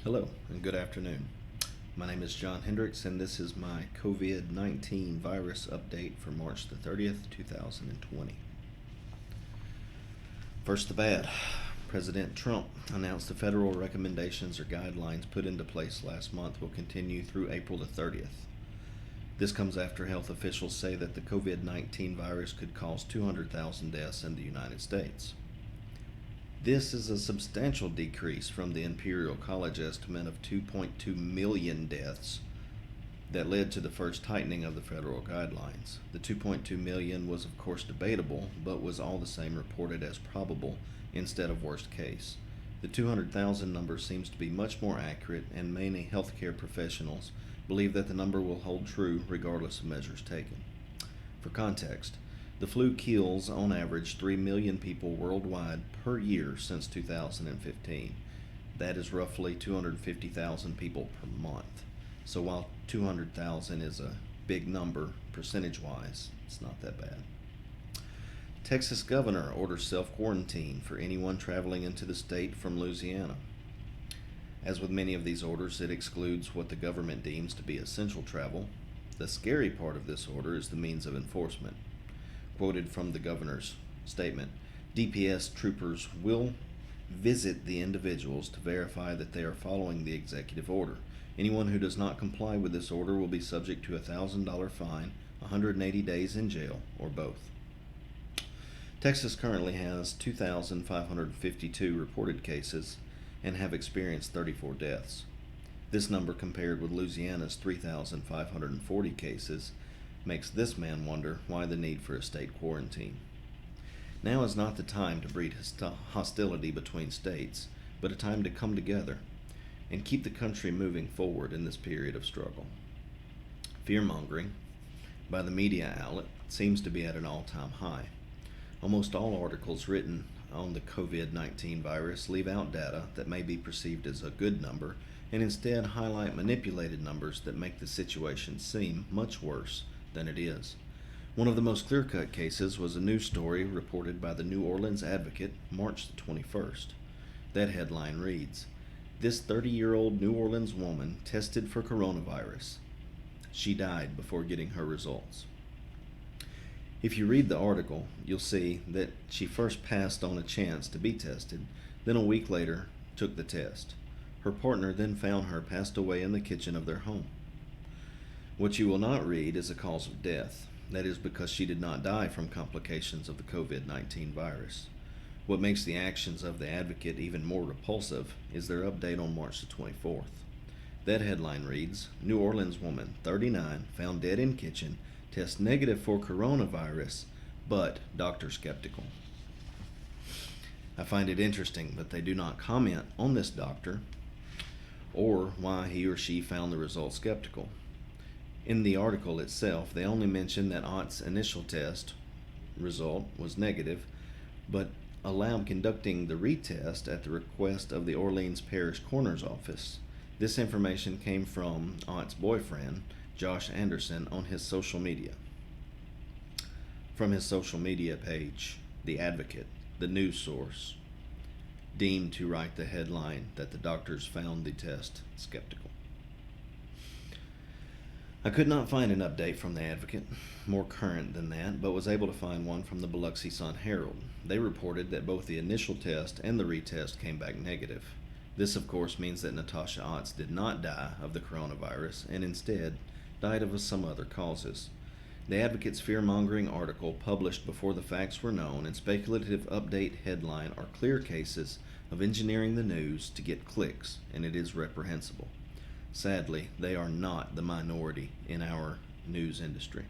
Hello and good afternoon. My name is John Hendricks and this is my COVID-19 virus update for March the 30th, 2020. First, the bad. President Trump announced the federal recommendations or guidelines put into place last month will continue through April the 30th. This comes after health officials say that the COVID-19 virus could cause 200,000 deaths in the United States. This is a substantial decrease from the Imperial College estimate of 2.2 million deaths that led to the first tightening of the federal guidelines. The 2.2 million was of course debatable, but was all the same reported as probable instead of worst case. The 200,000 number seems to be much more accurate, and many healthcare professionals believe that the number will hold true regardless of measures taken. For context, the flu kills on average 3 million people worldwide per year since 2015. That is roughly 250,000 people per month. So while 200,000 is a big number percentage-wise, it's not that bad. Texas governor orders self-quarantine for anyone traveling into the state from Louisiana. As with many of these orders, it excludes what the government deems to be essential travel. The scary part of this order is the means of enforcement. Quoted from the governor's statement, DPS troopers will visit the individuals to verify that they are following the executive order. Anyone who does not comply with this order will be subject to a $1,000 fine, 180 days in jail, or both. Texas currently has 2,552 reported cases and have experienced 34 deaths. This number, compared with Louisiana's 3,540 cases, makes this man wonder why the need for a state quarantine. Now is not the time to breed hostility between states, but a time to come together and keep the country moving forward in this period of struggle. Fear-mongering by the media outlet seems to be at an all-time high. Almost all articles written on the COVID-19 virus leave out data that may be perceived as a good number and instead highlight manipulated numbers that make the situation seem much worse than it is. One of the most clear-cut cases was a news story reported by the New Orleans Advocate, March the 21st. That headline reads, "This 30-year-old New Orleans woman tested for coronavirus. She died before getting her results." If you read the article, you'll see that she first passed on a chance to be tested, then a week later took the test. Her partner then found her passed away in the kitchen of their home. What you will not read is a cause of death. That is because she did not die from complications of the COVID-19 virus. What makes the actions of the Advocate even more repulsive is their update on March the 24th. That headline reads, "New Orleans woman, 39, found dead in kitchen, test negative for coronavirus, but doctor skeptical." I find it interesting that they do not comment on this doctor or why he or she found the results skeptical. In the article itself, they only mention that Ott's initial test result was negative, but allowed conducting the retest at the request of the Orleans Parish Coroner's Office. This information came from Ott's boyfriend, Josh Anderson, on his social media. From his social media page, The Advocate, the news source, deemed to write the headline that the doctors found the test skeptical. I could not find an update from the Advocate more current than that, but was able to find one from the Biloxi Sun-Herald. They reported that both the initial test and the retest came back negative. This, of course, means that Natasha Otts did not die of the coronavirus and instead died of some other causes. The Advocate's fear-mongering article, published before the facts were known, and speculative update headline are clear cases of engineering the news to get clicks, and it is reprehensible. Sadly, they are not the minority in our news industry.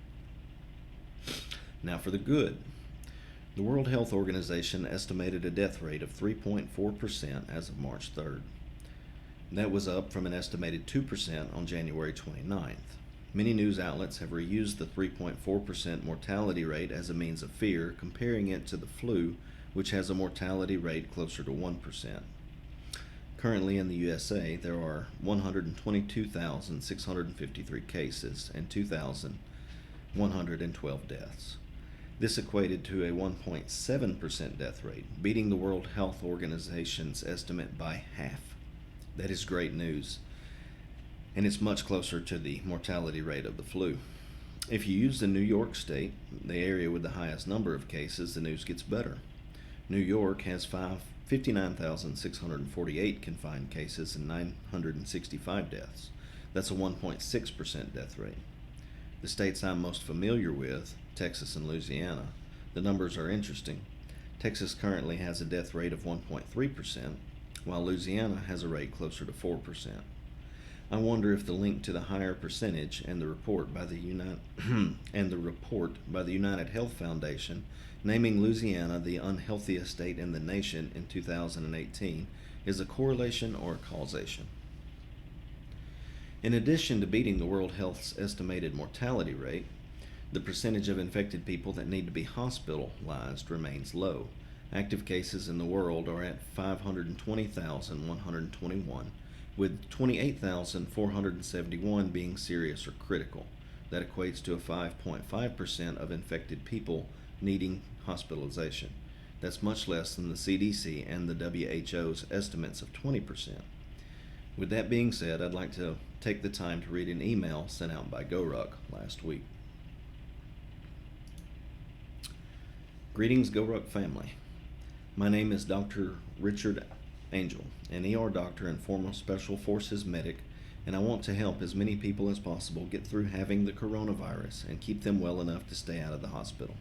Now for the good. The World Health Organization estimated a death rate of 3.4% as of March 3rd. That was up from an estimated 2% on January 29th. Many news outlets have reused the 3.4% mortality rate as a means of fear, comparing it to the flu, which has a mortality rate closer to 1%. Currently in the USA, there are 122,653 cases and 2,112 deaths. This equated to a 1.7% death rate, beating the World Health Organization's estimate by half. That is great news, and it's much closer to the mortality rate of the flu. If you use the New York state, the area with the highest number of cases, the news gets better. New York has 59,648 confined cases and 965 deaths. That's a 1.6% death rate. The states I'm most familiar with, Texas and Louisiana, the numbers are interesting. Texas currently has a death rate of 1.3%, while Louisiana has a rate closer to 4%. I wonder if the link to the higher percentage and the report by the United Health Foundation naming Louisiana the unhealthiest state in the nation in 2018 is a correlation or a causation. In addition to beating the World Health's estimated mortality rate, the percentage of infected people that need to be hospitalized remains low. Active cases in the world are at 520,121, with 28,471 being serious or critical. That equates to a 5.5% of infected people needing hospitalization. That's much less than the CDC and the WHO's estimates of 20%. With that being said, I'd like to take the time to read an email sent out by GoRuck last week. Greetings, GoRuck family. My name is Dr. Richard Angel, an ER doctor and former Special Forces medic, and I want to help as many people as possible get through having the coronavirus and keep them well enough to stay out of the hospital.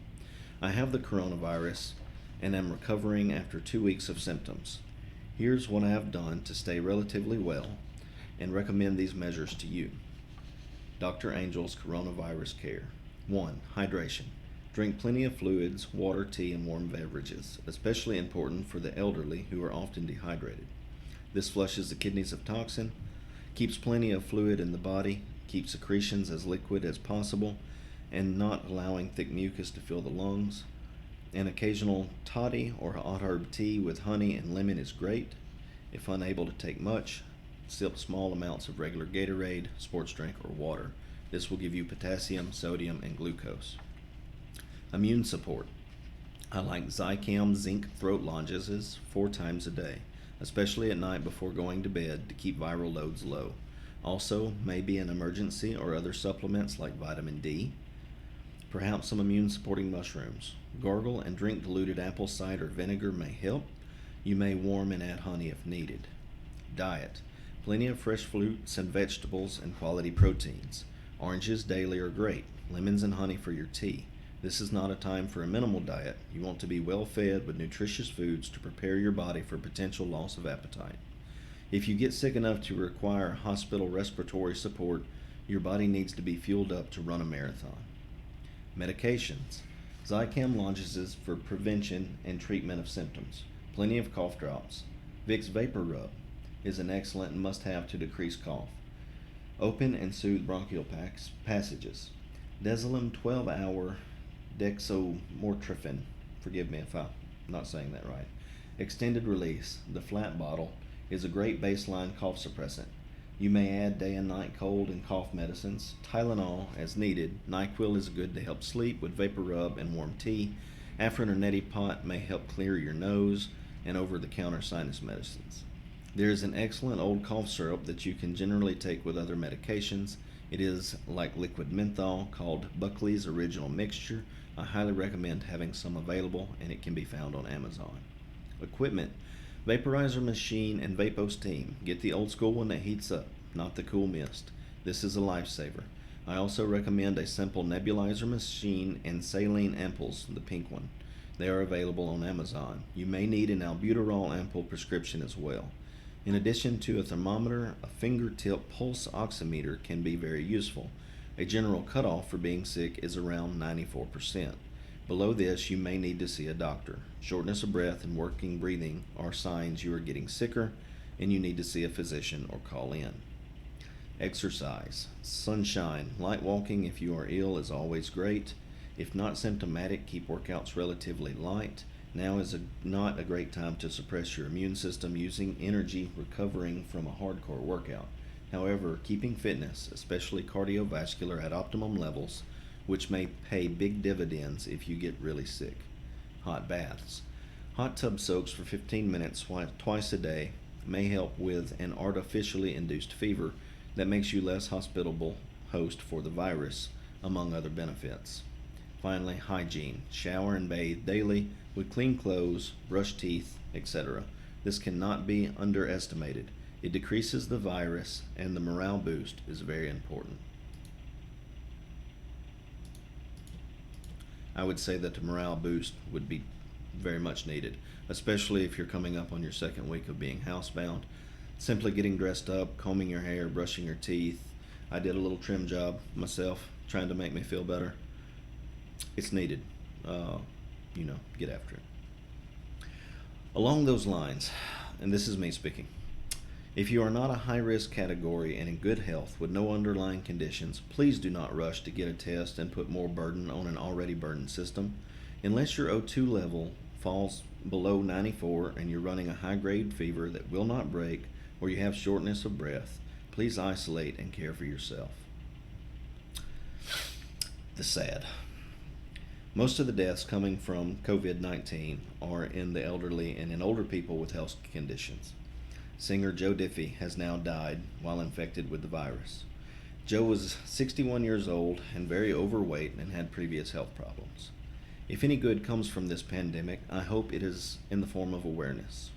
I have the coronavirus and am recovering after 2 weeks of symptoms. Here's what I have done to stay relatively well and recommend these measures to you. Dr. Angel's Coronavirus Care. 1. Hydration. Drink plenty of fluids, water, tea, and warm beverages, especially important for the elderly who are often dehydrated. This flushes the kidneys of toxin, keeps plenty of fluid in the body, keeps secretions as liquid as possible, and not allowing thick mucus to fill the lungs. An occasional toddy or hot herb tea with honey and lemon is great. If unable to take much, sip small amounts of regular Gatorade, sports drink, or water. This will give you potassium, sodium, and glucose. Immune support. I like Zicam zinc throat lozenges 4 times a day, especially at night before going to bed to keep viral loads low. Also, maybe an emergency or other supplements like vitamin D. Perhaps some immune supporting mushrooms. Gargle and drink diluted apple cider vinegar may help. You may warm and add honey if needed. Diet. Plenty of fresh fruits and vegetables and quality proteins. Oranges daily are great. Lemons and honey for your tea. This is not a time for a minimal diet. You want to be well fed with nutritious foods to prepare your body for potential loss of appetite. If you get sick enough to require hospital respiratory support, your body needs to be fueled up to run a marathon. Medications. Zicam lozenges for prevention and treatment of symptoms. Plenty of cough drops. Vicks Vapor Rub is an excellent must-have to decrease cough. Open and soothe bronchial passages. Dezilim 12-hour dextromorphin. Forgive me if I'm not saying that right. Extended release. The flat bottle is a great baseline cough suppressant. You may add day and night cold and cough medicines. Tylenol as needed. NyQuil is good to help sleep with vapor rub and warm tea. Afrin or neti pot may help clear your nose, and over-the-counter sinus medicines. There is an excellent old cough syrup that you can generally take with other medications. It is like liquid menthol called Buckley's Original Mixture. I highly recommend having some available, and it can be found on Amazon. Equipment. Vaporizer machine and VapoSteam. Get the old school one that heats up, not the cool mist. This is a lifesaver. I also recommend a simple nebulizer machine and saline ampoules, the pink one. They are available on Amazon. You may need an albuterol ampoule prescription as well. In addition to a thermometer, a fingertip pulse oximeter can be very useful. A general cutoff for being sick is around 94%. Below this, you may need to see a doctor. Shortness of breath and working breathing are signs you are getting sicker and you need to see a physician or call in. Exercise. Sunshine. Light walking if you are ill is always great. If not symptomatic, keep workouts relatively light. Now is not a great time to suppress your immune system using energy recovering from a hardcore workout. However, keeping fitness, especially cardiovascular, at optimum levels, which may pay big dividends if you get really sick. Hot baths. Hot tub soaks for 15 minutes twice a day may help with an artificially induced fever that makes you less hospitable host for the virus, among other benefits. Finally, hygiene. Shower and bathe daily with clean clothes, brush teeth, etc. This cannot be underestimated. It decreases the virus, and the morale boost is very important. I would say that the morale boost would be very much needed, especially if you're coming up on your second week of being housebound. Simply getting dressed up, combing your hair, brushing your teeth. I did a little trim job myself, trying to make me feel better. It's needed. Get after it. Along those lines, and this is me speaking, if you are not a high-risk category and in good health with no underlying conditions, please do not rush to get a test and put more burden on an already burdened system. Unless your O2 level falls below 94 and you're running a high-grade fever that will not break, or you have shortness of breath, please isolate and care for yourself. The sad. Most of the deaths coming from COVID-19 are in the elderly and in older people with health conditions. Singer Joe Diffie has now died while infected with the virus. Joe was 61 years old and very overweight and had previous health problems. If any good comes from this pandemic, I hope it is in the form of awareness.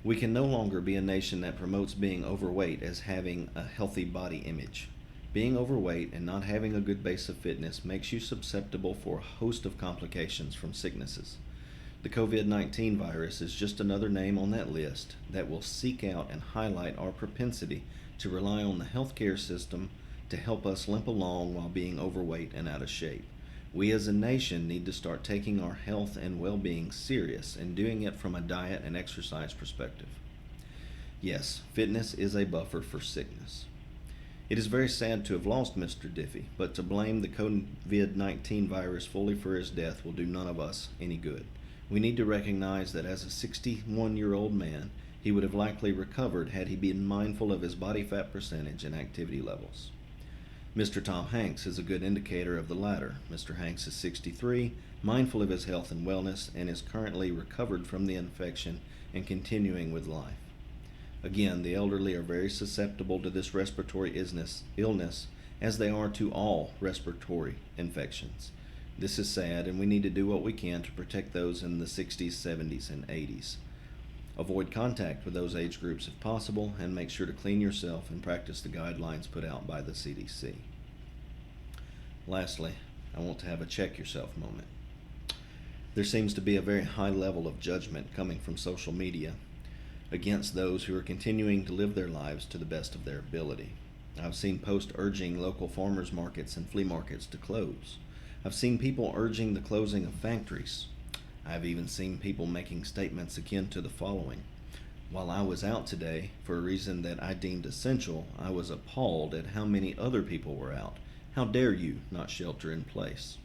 We can no longer be a nation that promotes being overweight as having a healthy body image. Being overweight and not having a good base of fitness makes you susceptible for a host of complications from sicknesses. The COVID-19 virus is just another name on that list that will seek out and highlight our propensity to rely on the healthcare system to help us limp along while being overweight and out of shape. We as a nation need to start taking our health and well-being serious and doing it from a diet and exercise perspective. Yes, fitness is a buffer for sickness. It is very sad to have lost Mr. Diffie, but to blame the COVID-19 virus fully for his death will do none of us any good. We need to recognize that as a 61-year-old man, he would have likely recovered had he been mindful of his body fat percentage and activity levels. Mr. Tom Hanks is a good indicator of the latter. Mr. Hanks is 63, mindful of his health and wellness, and is currently recovered from the infection and continuing with life. Again, the elderly are very susceptible to this respiratory illness as they are to all respiratory infections. This is sad, and we need to do what we can to protect those in the 60s, 70s, and 80s. Avoid contact with those age groups if possible, and make sure to clean yourself and practice the guidelines put out by the CDC. Lastly, I want to have a check yourself moment. There seems to be a very high level of judgment coming from social media against those who are continuing to live their lives to the best of their ability. I've seen posts urging local farmers markets and flea markets to close. I've seen people urging the closing of factories. I've even seen people making statements akin to the following: while I was out today for a reason that I deemed essential, I was appalled at how many other people were out. How dare you not shelter in place?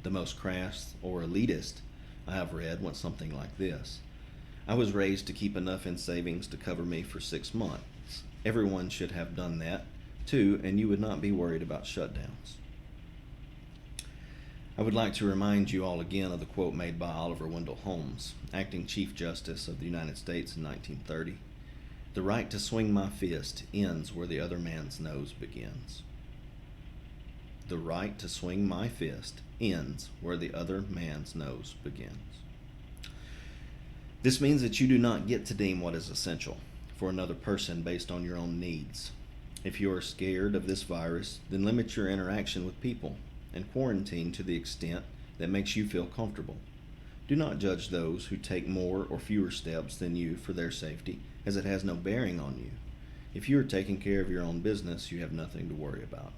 The most crass or elitist I have read went something like this: I was raised to keep enough in savings to cover me for 6 months. Everyone should have done that too, and you would not be worried about shutdowns. I would like to remind you all again of the quote made by Oliver Wendell Holmes, acting Chief Justice of the United States in 1930. The right to swing my fist ends where the other man's nose begins. The right to swing my fist ends where the other man's nose begins. This means that you do not get to deem what is essential for another person based on your own needs. If you are scared of this virus, then limit your interaction with people and quarantine to the extent that makes you feel comfortable. Do not judge those who take more or fewer steps than you for their safety, as it has no bearing on you. If you are taking care of your own business, you have nothing to worry about.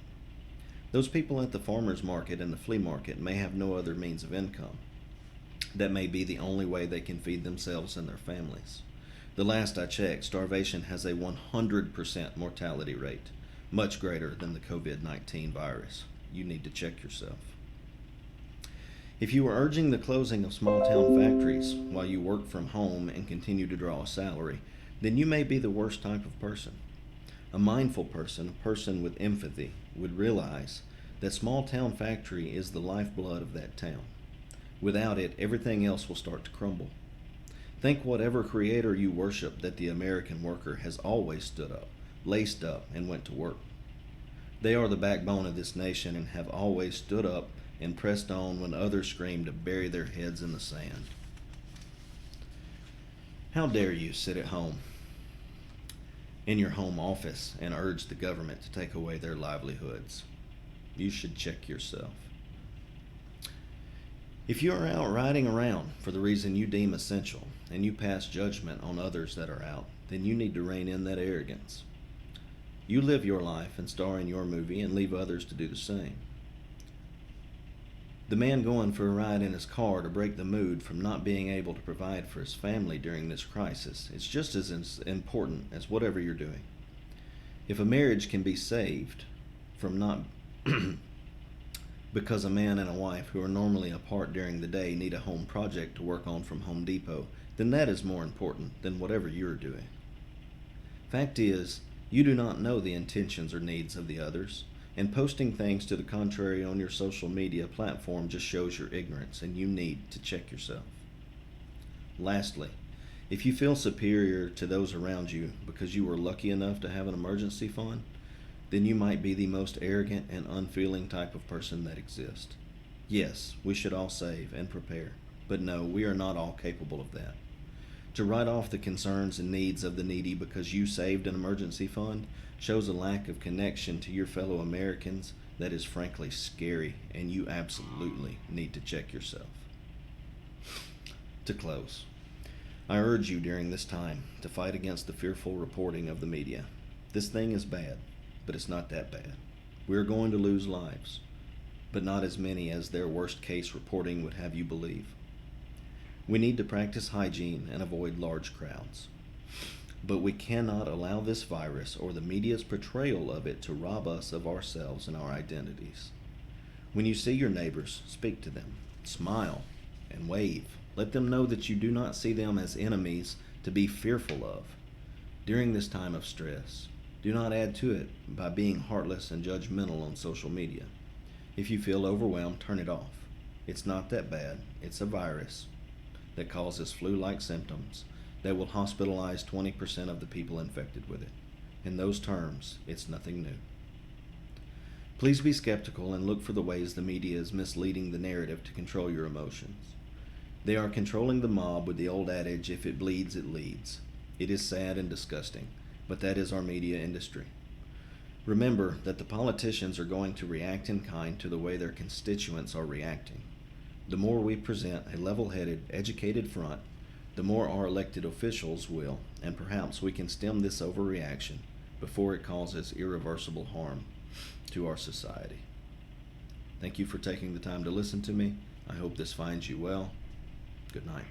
Those people at the farmer's market and the flea market may have no other means of income. That may be the only way they can feed themselves and their families. The last I checked, starvation has a 100% mortality rate, much greater than the COVID-19 virus. You need to check yourself. If you are urging the closing of small-town factories while you work from home and continue to draw a salary, then you may be the worst type of person. A mindful person, a person with empathy, would realize that small-town factory is the lifeblood of that town. Without it, everything else will start to crumble. Think whatever creator you worship that the American worker has always stood up, laced up, and went to work. They are the backbone of this nation and have always stood up and pressed on when others screamed to bury their heads in the sand. How dare you sit at home in your home office and urge the government to take away their livelihoods? You should check yourself. If you are out riding around for the reason you deem essential and you pass judgment on others that are out, then you need to rein in that arrogance. You live your life and star in your movie and leave others to do the same. The man going for a ride in his car to break the mood from not being able to provide for his family during this crisis is just as important as whatever you're doing. If a marriage can be saved from not because a man and a wife who are normally apart during the day need a home project to work on from Home Depot, then that is more important than whatever you're doing. Fact is, you do not know the intentions or needs of the others, and posting things to the contrary on your social media platform just shows your ignorance, and you need to check yourself. Lastly, if you feel superior to those around you because you were lucky enough to have an emergency fund, then you might be the most arrogant and unfeeling type of person that exists. Yes, we should all save and prepare, but no, we are not all capable of that. To write off the concerns and needs of the needy because you saved an emergency fund shows a lack of connection to your fellow Americans that is frankly scary, and you absolutely need to check yourself. To close, I urge you during this time to fight against the fearful reporting of the media. This thing is bad, but it's not that bad. We're going to lose lives, but not as many as their worst case reporting would have you believe. We need to practice hygiene and avoid large crowds. But we cannot allow this virus or the media's portrayal of it to rob us of ourselves and our identities. When you see your neighbors, speak to them, smile, and wave. Let them know that you do not see them as enemies to be fearful of. During this time of stress, do not add to it by being heartless and judgmental on social media. If you feel overwhelmed, turn it off. It's not that bad. It's a virus that causes flu-like symptoms that will hospitalize 20% of the people infected with it. In those terms, it's nothing new. Please be skeptical and look for the ways the media is misleading the narrative to control your emotions. They are controlling the mob with the old adage, if it bleeds, it leads. It is sad and disgusting, but that is our media industry. Remember that the politicians are going to react in kind to the way their constituents are reacting. The more we present a level-headed, educated front, the more our elected officials will, and perhaps we can stem this overreaction before it causes irreversible harm to our society. Thank you for taking the time to listen to me. I hope this finds you well. Good night.